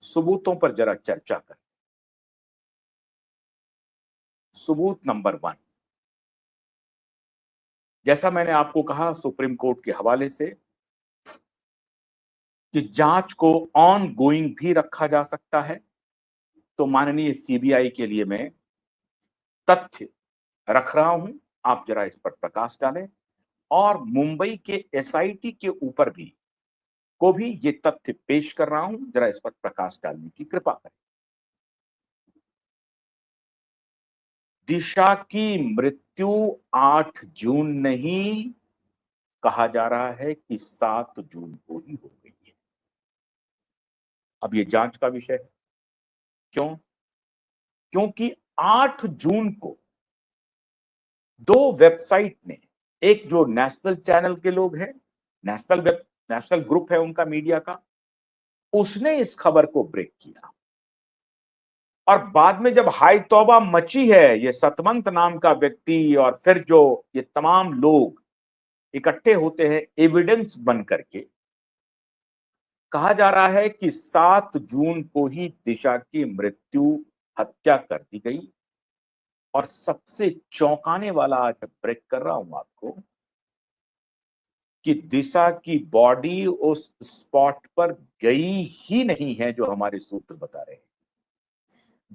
सबूतों पर जरा चर्चा करें। सबूत नंबर 1, जैसा मैंने आपको कहा सुप्रीम कोर्ट के हवाले से कि जांच को ऑन गोइंग भी रखा जा सकता है, तो माननीय सीबीआई के लिए मैं तथ्य रख रहा हूं, आप जरा इस पर प्रकाश डालें। और मुंबई के एसआईटी के ऊपर भी ये तथ्य पेश कर रहा हूं, जरा इस पर प्रकाश डालने की कृपा करें। दिशा की मृत्यु 8 जून नहीं, कहा जा रहा है कि 7 जून को ही हो गई है। अब ये जांच का विषय है। क्यों? क्योंकि 8 जून को 2 वेबसाइट ने, एक जो नेशनल चैनल के लोग हैं, नेशनल ग्रुप है उनका मीडिया का, उसने इस खबर को ब्रेक किया। और बाद में जब हाय तौबा मची है, ये सतवंत नाम का व्यक्ति और फिर जो ये तमाम लोग इकट्ठे होते हैं एविडेंस बन करके, कहा जा रहा है कि 7 जून को ही दिशा की हत्या कर दी गई। और सबसे चौंकाने वाला आज ब्रेक कर रहा हूं आपको कि दिशा की बॉडी उस स्पॉट पर गई ही नहीं है, जो हमारे सूत्र बता रहे हैं।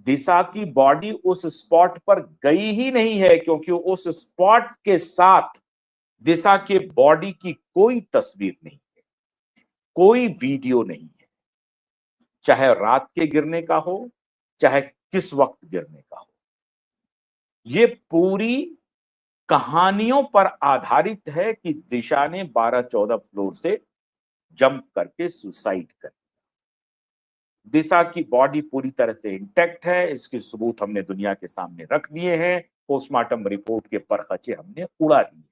दिशा की बॉडी उस स्पॉट पर गई ही नहीं है, क्योंकि उस स्पॉट के साथ दिशा के बॉडी की कोई तस्वीर नहीं है, कोई वीडियो नहीं है, चाहे रात के गिरने का हो, चाहे किस वक्त गिरने का हो। ये पूरी कहानियों पर आधारित है कि दिशा ने 12-14 फ्लोर से जंप करके सुसाइड कर। दिशा की बॉडी पूरी तरह से इंटैक्ट है, इसके सबूत हमने दुनिया के सामने रख दिए हैं, पोस्टमार्टम रिपोर्ट के परखचे हमने उड़ा दिए।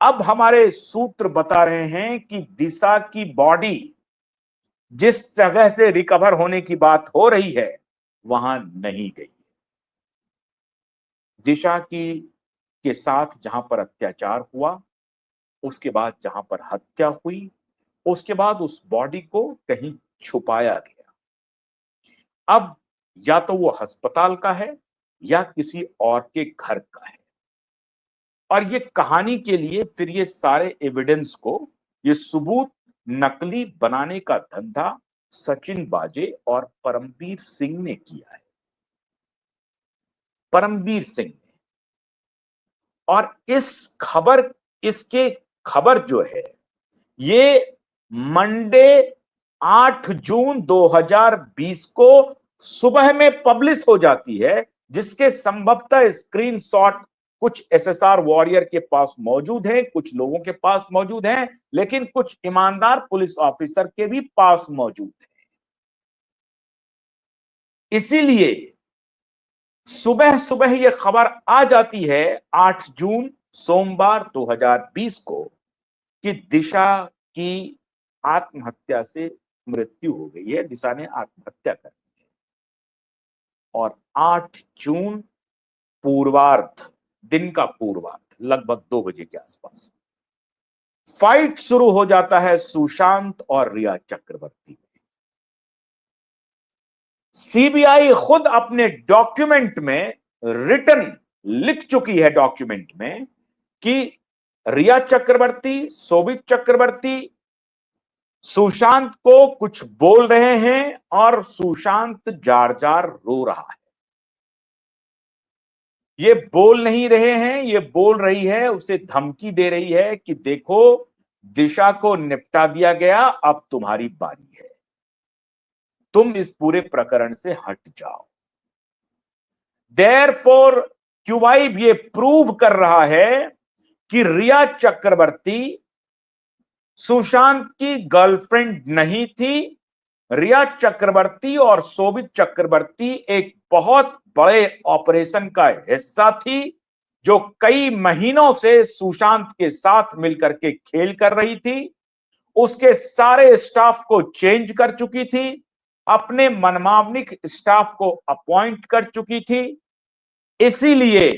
अब हमारे सूत्र बता रहे हैं कि दिशा की बॉडी जिस जगह से रिकवर होने की बात हो रही है, वहां नहीं गई। दिशा की के साथ जहां पर अत्याचार हुआ, उसके बाद जहां पर हत्या हुई, उसके बाद उस बॉडी को कहीं छुपाया गया। अब या तो वो अस्पताल का है या किसी और के घर का है। और ये कहानी के लिए फिर ये सारे एविडेंस को, ये सबूत नकली बनाने का धंधा सचिन बाजे और परमवीर सिंह ने किया है। परमवीर सिंह ने। और इसके खबर जो है, ये मंडे 8 जून 2020 को सुबह में पब्लिश हो जाती है, जिसके संभवतः स्क्रीनशॉट कुछ एसएसआर वॉरियर के पास मौजूद है, कुछ लोगों के पास मौजूद है, लेकिन कुछ ईमानदार पुलिस ऑफिसर के भी पास मौजूद है। इसीलिए सुबह सुबह यह खबर आ जाती है 8 जून सोमवार 2020 को कि दिशा की आत्महत्या से मृत्यु हो गई है, दिशा ने आत्महत्या कर ली है। और 8 जून पूर्वार्ध, दिन का पूर्वार्ध, लगभग 2 बजे के आसपास फाइट शुरू हो जाता है सुशांत और रिया चक्रवर्ती में। सीबीआई खुद अपने डॉक्यूमेंट में रिटन लिख चुकी है, डॉक्यूमेंट में, कि रिया चक्रवर्ती, शोभित चक्रवर्ती सुशांत को कुछ बोल रहे हैं और सुशांत जार जार रो रहा है। ये बोल नहीं रहे हैं, ये बोल रही है, उसे धमकी दे रही है कि देखो दिशा को निपटा दिया गया, अब तुम्हारी बारी है, तुम इस पूरे प्रकरण से हट जाओ। देयरफॉर क्यूबाई ये प्रूव कर रहा है कि रिया चक्रवर्ती सुशांत की गर्लफ्रेंड नहीं थी। रिया चक्रवर्ती और शोभित चक्रवर्ती एक बहुत बड़े ऑपरेशन का हिस्सा थी, जो कई महीनों से सुशांत के साथ मिलकर के खेल कर रही थी। उसके सारे स्टाफ को चेंज कर चुकी थी, अपने मनमावनिक स्टाफ को अपॉइंट कर चुकी थी। इसीलिए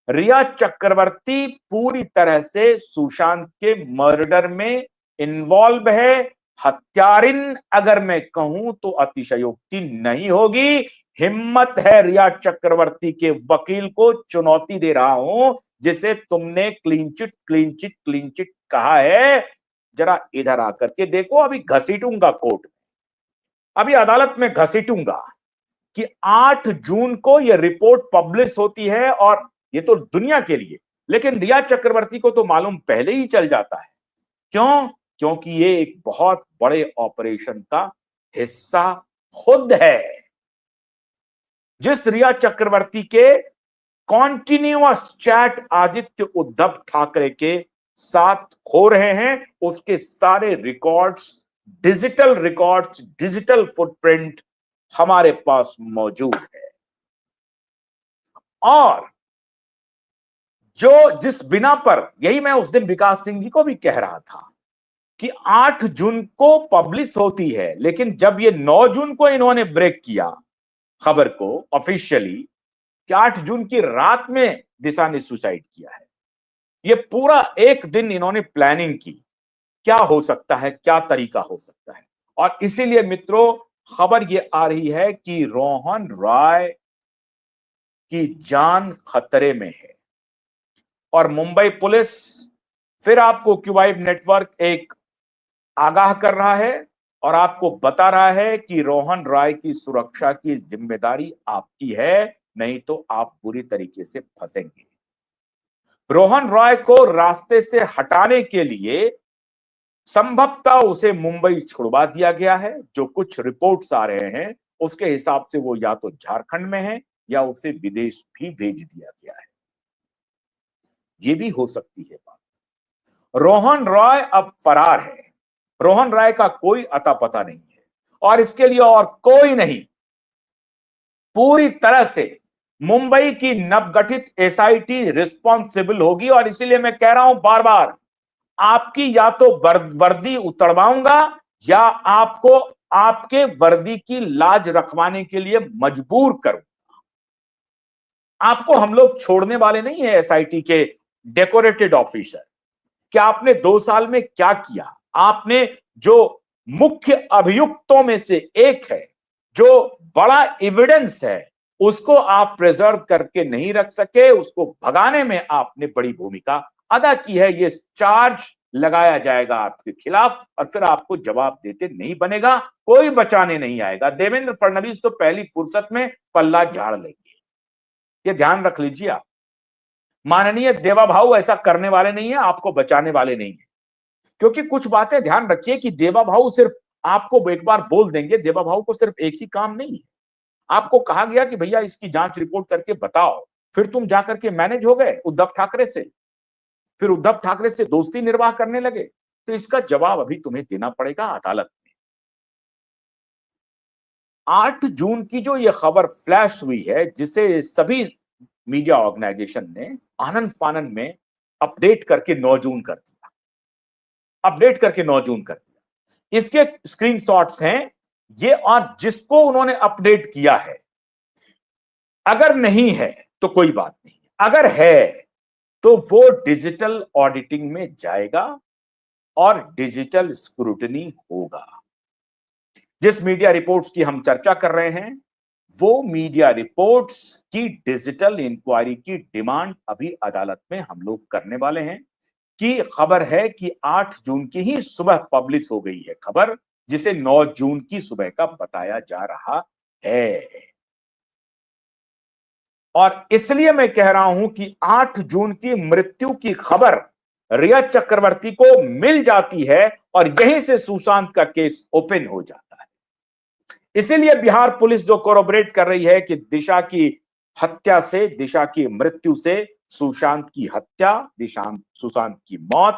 रिया चक्रवर्ती पूरी तरह से सुशांत के मर्डर में इन्वॉल्व है, हत्यारिन अगर मैं कहूं तो अतिशयोक्ति नहीं होगी। हिम्मत है रिया चक्रवर्ती के वकील को चुनौती दे रहा हूं, जिसे तुमने clean chit clean chit clean chit कहा है। जरा इधर आकर के देखो, अभी घसीटूंगा कोर्ट, अभी अदालत में घसीटूंगा कि 8 जून को यह रिपोर्ट पब्लिश होती है, और ये तो दुनिया के लिए, लेकिन रिया चक्रवर्ती को तो मालूम पहले ही चल जाता है। क्यों? क्योंकि ये एक बहुत बड़े ऑपरेशन का हिस्सा खुद है। जिस रिया चक्रवर्ती के कॉन्टिन्यूअस चैट आदित्य उद्धव ठाकरे के साथ हो रहे हैं, उसके सारे रिकॉर्ड्स, डिजिटल फुटप्रिंट हमारे पास मौजूद है। और जिस बिना पर, यही मैं उस दिन विकास सिंह जी को भी कह रहा था कि 8 जून को पब्लिश होती है, लेकिन जब ये 9 जून को इन्होंने ब्रेक किया खबर को ऑफिशियली कि 8 जून की रात में दिशा ने सुसाइड किया है, ये पूरा एक दिन इन्होंने प्लानिंग की, क्या हो सकता है, क्या तरीका हो सकता है। और इसीलिए मित्रों, खबर ये आ रही है कि रोहन रॉय की जान खतरे में है। और मुंबई पुलिस, फिर आपको क्यूबाइब नेटवर्क एक आगाह कर रहा है और आपको बता रहा है कि रोहन रॉय की सुरक्षा की जिम्मेदारी आपकी है, नहीं तो आप बुरी तरीके से फंसेंगे। रोहन रॉय को रास्ते से हटाने के लिए संभवतः उसे मुंबई छुड़वा दिया गया है। जो कुछ रिपोर्ट्स आ रहे हैं उसके हिसाब से वो या तो झारखंड में है या उसे विदेश भी भेज दिया गया है। ये भी हो सकती है बात। रोहन रॉय अब फरार है, रोहन रॉय का कोई अता पता नहीं है, और इसके लिए और कोई नहीं, पूरी तरह से मुंबई की नवगठित एसआईटी रिस्पॉन्सिबल होगी। और इसीलिए मैं कह रहा हूं बार बार, आपकी या तो वर्दी उतरवाऊंगा या आपको आपके वर्दी की लाज रखवाने के लिए मजबूर करूंगा। आपको हम लोग छोड़ने वाले नहीं है एसआईटी के डेकोरेटेड ऑफिसर। क्या आपने 2 साल में क्या किया? आपने जो मुख्य अभियुक्तों में से एक है, जो बड़ा एविडेंस है, उसको आप प्रिजर्व करके नहीं रख सके, उसको भगाने में आपने बड़ी भूमिका अदा की है। ये चार्ज लगाया जाएगा आपके खिलाफ और फिर आपको जवाब देते नहीं बनेगा, कोई बचाने नहीं आएगा। देवेंद्र फडणवीस तो पहली फुर्सत में पल्ला झाड़ लेंगे, ये ध्यान रख लीजिए आप। माननीय देवा भाऊ ऐसा करने वाले नहीं है, आपको बचाने वाले नहीं है। क्योंकि कुछ बातें ध्यान रखिए कि देवा भाऊ सिर्फ आपको एक बार बोल देंगे, देवा भाऊ को सिर्फ एक ही काम नहीं है। आपको कहा गया कि भैया इसकी जांच रिपोर्ट करके बताओ, फिर तुम जाकर के मैनेज हो गए उद्धव ठाकरे से, फिर उद्धव ठाकरे से दोस्ती निर्वाह करने लगे। तो इसका जवाब अभी तुम्हें देना पड़ेगा अदालत में। 8 जून की जो ये खबर फ्लैश हुई है, जिसे सभी मीडिया ऑर्गेनाइजेशन ने आनंद फानन में अपडेट करके 9 जून कर दिया, अपडेट करके 9 जून कर दिया। इसके स्क्रीनशॉट्स हैं ये, और जिसको उन्होंने अपडेट किया है, अगर नहीं है तो कोई बात नहीं, अगर है तो वो डिजिटल ऑडिटिंग में जाएगा और डिजिटल स्क्रूटनी होगा। जिस मीडिया रिपोर्ट्स की हम चर्चा कर रहे हैं, वो मीडिया रिपोर्ट्स की डिजिटल इंक्वायरी की डिमांड अभी अदालत में हम लोग करने वाले हैं। कि खबर है कि 8 जून की ही सुबह पब्लिश हो गई है खबर, जिसे 9 जून की सुबह का बताया जा रहा है। और इसलिए मैं कह रहा हूं कि 8 जून की मृत्यु की खबर रिया चक्रवर्ती को मिल जाती है और यहीं से सुशांत का केस ओपन हो जाता है। इसीलिए बिहार पुलिस जो कोरोबरेट कर रही है कि दिशा की हत्या से, दिशा की मृत्यु से सुशांत की हत्या, सुशांत की मौत